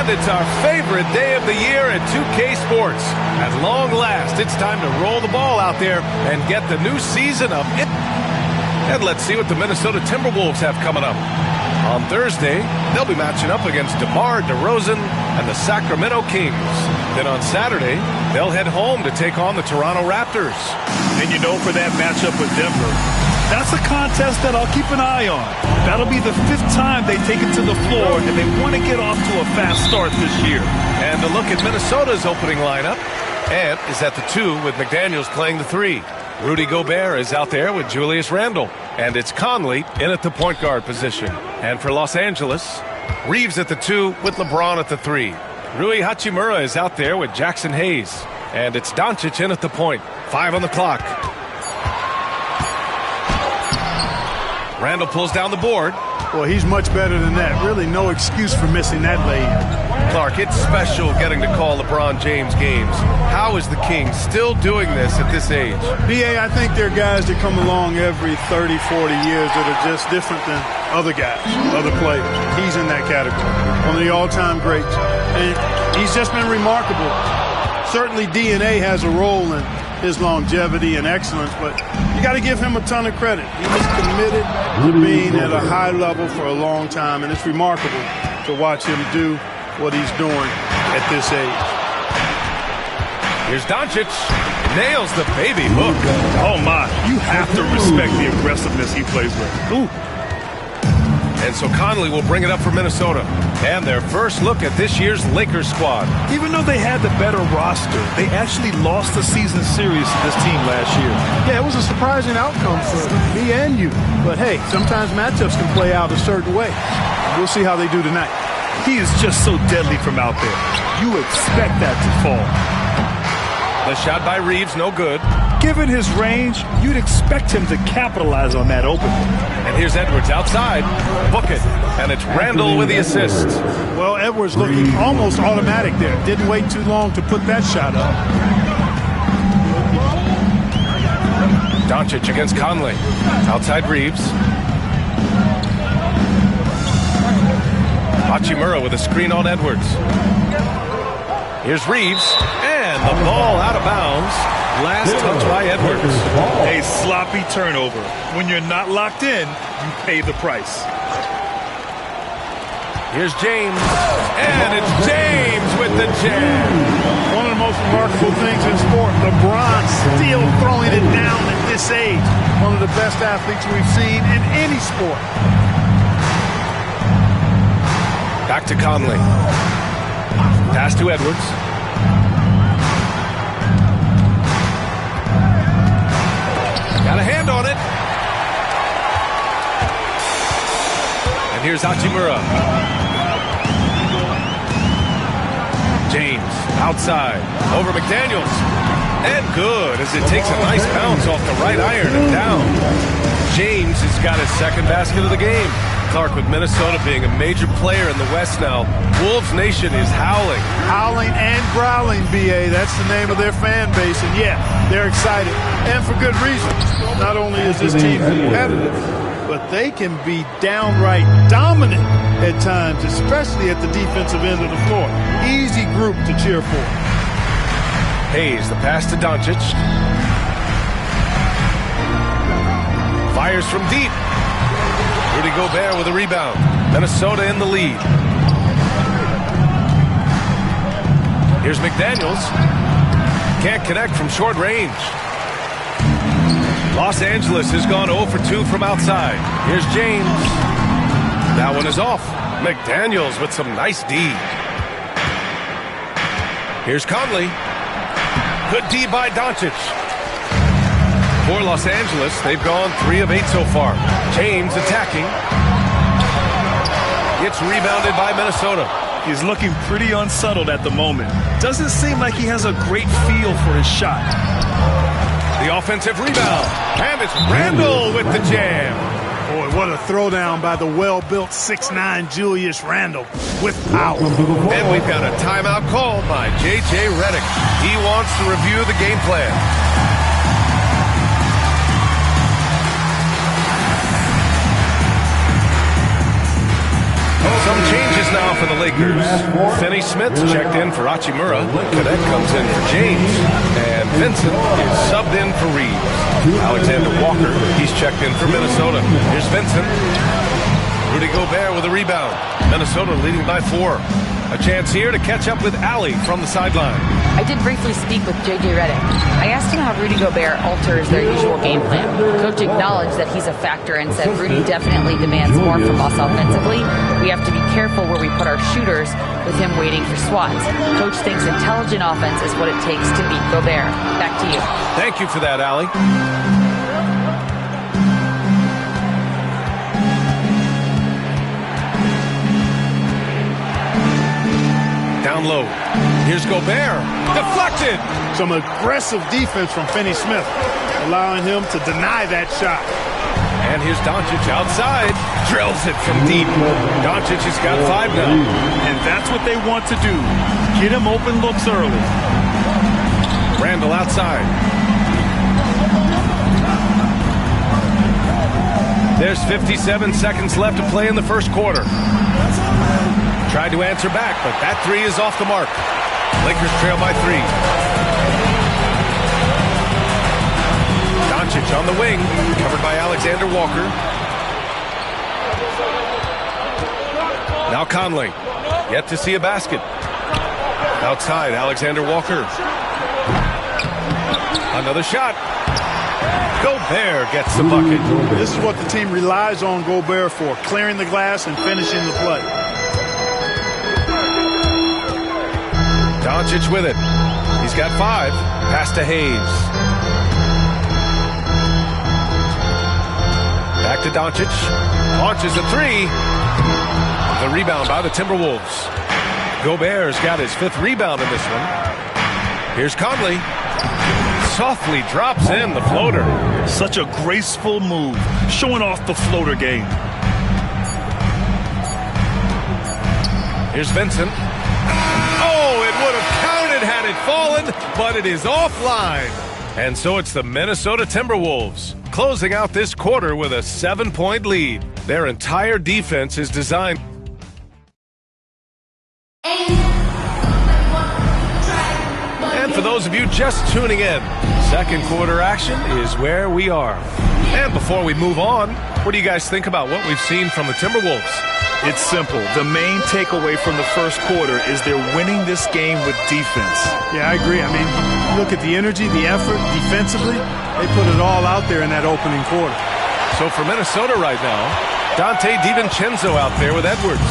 And it's our favorite day of the year at 2K Sports. At long last, it's time to roll the ball out there and get the new season of it. And let's see what the Minnesota Timberwolves have coming up. On Thursday, they'll be matching up against DeMar DeRozan and the Sacramento Kings. Then on Saturday, they'll head home to take on the Toronto Raptors. And you know, for that matchup with Denver, that's a contest that I'll keep an eye on. That'll be the 5th time they take it to the floor, and they want to get off to a fast start this year. And a look at Minnesota's opening lineup. Ant is at the 2 with McDaniels playing the 3. Rudy Gobert is out there with Julius Randle. And it's Conley in at the point guard position. And for Los Angeles, Reeves at the 2 with LeBron at the 3. Rui Hachimura is out there with Jackson Hayes. And it's Doncic in at the point. 5 on the clock. Randle pulls down the board. Well, he's much better than that. Really no excuse for missing that lay-in. Clark, it's special getting to call LeBron James games. How is the Kings still doing this at this age? B.A., I think there are guys that come along every 30, 40 years that are just different than other guys, other players. He's in that category. One of the all-time greats. And he's just been remarkable. Certainly DNA has a role in his longevity and excellence, but you got to give him a ton of credit. He was committed to being at a high level for a long time, and it's remarkable to watch him do what he's doing at this age. Here's Doncic. Nails the baby hook. Oh, my. You have to respect the aggressiveness he plays with. Ooh. And so Conley will bring it up for Minnesota. And their first look at this year's Lakers squad. Even though they had the better roster, they actually lost the season series to this team last year. Yeah, it was a surprising outcome for me and you. But, hey, sometimes matchups can play out a certain way. We'll see how they do tonight. He is just so deadly from out there. You expect that to fall. The shot by Reeves, no good. Given his range, you'd expect him to capitalize on that opening. And here's Edwards outside. Book it. And it's Randle with the assist. Well, Edwards looking almost automatic there. Didn't wait too long to put that shot up. Doncic against Conley. Outside Reeves. Hachimura with a screen on Edwards. Here's Reeves. And the ball out of bounds. Last touch by Edwards. A sloppy turnover. When you're not locked in, you pay the price. Here's James. And it's James with the jam. One of the most remarkable things in sport, LeBron still throwing it down at this age. One of the best athletes we've seen in any sport. Back to Conley. Pass to Edwards. Got a hand on it. And here's Hachimura. James outside. Over McDaniels. And good as it takes a nice bounce off the right iron and down. James has got his second basket of the game. Clark, with Minnesota being a major player in the West now, Wolves Nation is howling. Howling and growling, B.A. That's the name of their fan base. And, yeah, they're excited. And for good reason. Not only is this team competitive, but they can be downright dominant at times, especially at the defensive end of the floor. Easy group to cheer for. Hayes, the pass to Doncic. Fires from deep. Rudy Gobert with a rebound. Minnesota in the lead. Here's McDaniels. Can't connect from short range. Los Angeles has gone 0 for 2 from outside. Here's James. That one is off. McDaniels with some nice D. Here's Conley. Good D by Doncic. For Los Angeles, they've gone 3 of 8 so far. James attacking. It's rebounded by Minnesota. He's looking pretty unsettled at the moment. Doesn't seem like he has a great feel for his shot. The offensive rebound. And it's Randle with the jam. Boy, what a throwdown by the well-built 6'9" Julius Randle with power. And we've got a timeout called by J.J. Redick. He wants to review the game plan. Some changes Scores now for the Lakers. Finney Smith's checked in for Hachimura. Cadet comes in for James. And Vincent is subbed in for Reeves. Alexander Walker, he's checked in for Minnesota. Here's Vincent. Rudy Gobert with a rebound. Minnesota leading by 4. A chance here to catch up with Allie from the sideline. I did briefly speak with J.J. Redick. I asked him how Rudy Gobert alters their usual game plan. Coach acknowledged that he's a factor and said Rudy definitely demands more from us offensively. We have to be careful where we put our shooters with him waiting for swats. Coach thinks intelligent offense is what it takes to beat Gobert. Back to you. Thank you for that, Allie. Down low. Here's Gobert. Deflected. Some aggressive defense from Finney Smith, allowing him to deny that shot. And here's Doncic outside. Drills it from deep. Doncic has got 5 now. And that's what they want to do. Get him open looks early. Randall outside. There's 57 seconds left to play in the first quarter. Tried to answer back, but that 3 is off the mark. Lakers trail by 3. Doncic on the wing, covered by Alexander Walker. Now Conley, yet to see a basket. Outside, Alexander Walker. Another shot. Gobert gets the bucket. This is what the team relies on Gobert for, clearing the glass and finishing the play. Doncic with it. He's got 5. Pass to Hayes. Back to Doncic. Launches a 3. The rebound by the Timberwolves. Gobert's got his 5th rebound in this one. Here's Conley. Softly drops in the floater. Such a graceful move, showing off the floater game. Here's Vincent. Oh, it would have counted had it fallen, but it is offline. And so it's the Minnesota Timberwolves closing out this quarter with a 7-point lead. Their entire defense is designed. And for those of you just tuning in, second quarter action is where we are. And before we move on, what do you guys think about what we've seen from the Timberwolves? It's simple. The main takeaway from the first quarter is they're winning this game with defense. Yeah, I agree. I mean, look at the energy, the effort defensively. They put it all out there in that opening quarter. So for Minnesota right now, Dante DiVincenzo out there with Edwards.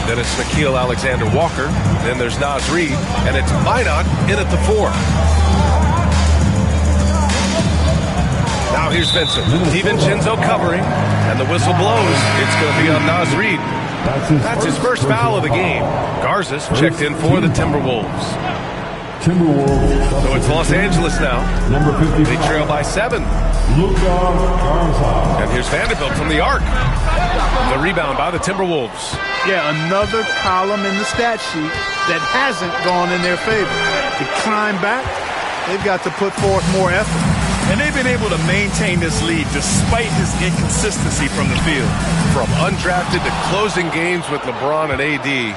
Then it's Nickeil Alexander-Walker. Then there's Naz Reid. And it's Minot in at the 4. Now here's Vincent. DiVincenzo covering. And the whistle blows. It's going to be on Naz Reid. That's his first foul of the game. Garza's checked in for the Timberwolves. So it's Los Angeles now. They trail by 7. And here's Vanderbilt from the arc. The rebound by the Timberwolves. Yeah, another column in the stat sheet that hasn't gone in their favor. To climb back, they've got to put forth more effort. And they've been able to maintain this lead despite his inconsistency from the field. From undrafted to closing games with LeBron and AD.